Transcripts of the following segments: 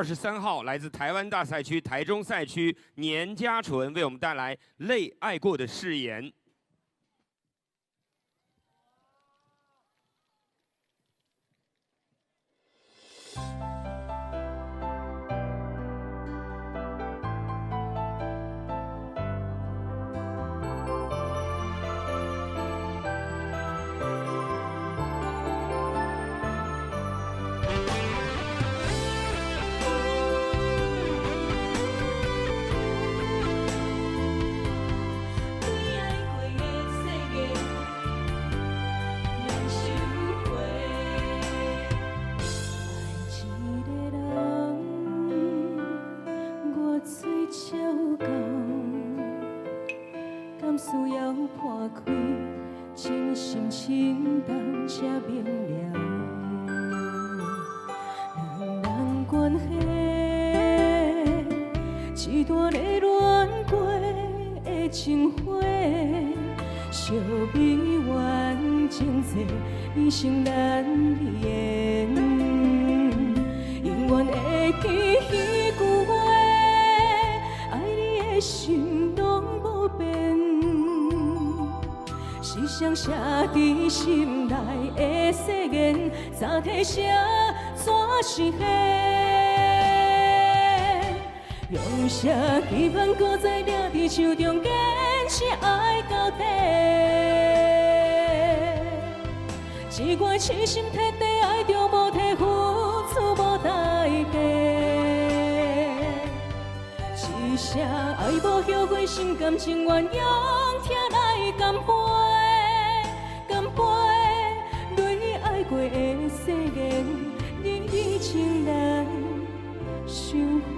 23号，来自台湾大赛区台中赛区年家纯为我们带来《泪爱过的誓言》。需要破开，真心情重才明了。两人关系，一段咧恋过的情花，惜美完情债，一生难言。永远会记彼句话，爱你的心拢无变。是谁写伫心内的誓言，早提写怎是黑？用啥期盼，搁再抓伫手中，坚持爱到底。一月痴心彻底爱着无体，付出无代价。是啥爱无后悔，心甘情愿用疼来干杯。过的誓言，你情难收回。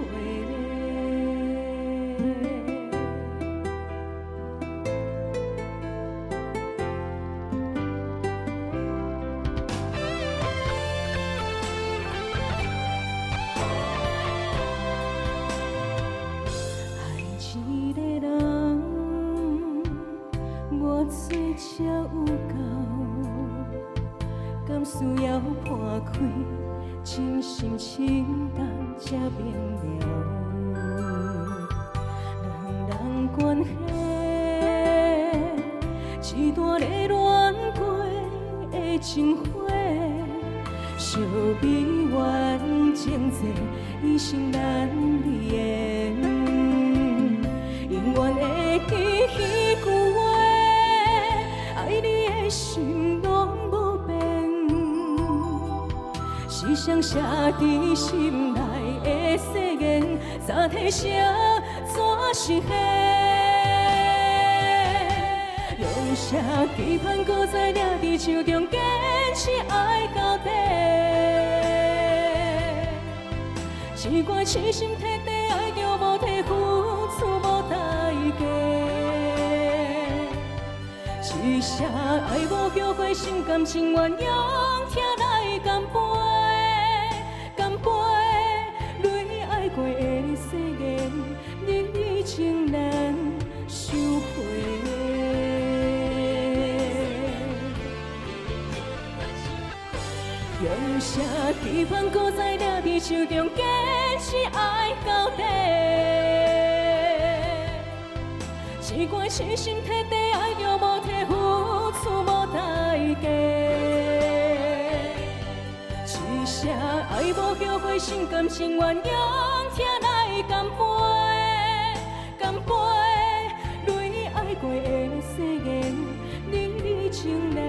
爱一个人，我最才有够。敢需要破开，真心情重才明了。两人关系，一段咧恋过的情花，惜美完情债，一生难言。永远会记彼句话，爱你的心拢无变。是谁写伫心内的誓言，早提写怎是黑？用啥期盼，搁再抓伫手中，坚持爱到底。一月痴心彻底爱着无体，付出无代价。是啥爱无后悔，心甘情愿用疼来干杯。过的誓言，你情难收回。用啥期盼，搁再抓伫手中，坚持爱到底。一月痴心彻底爱着无体，付出无代价。是啥爱无后悔，心甘情愿用疼来干杯，干杯。泪爱过的誓言，你情难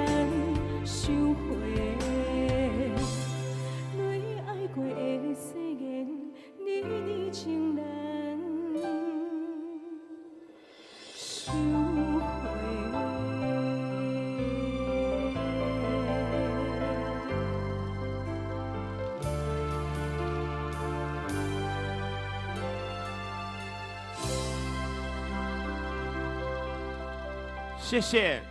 收回。泪爱过的誓言，你情难收回。谢谢。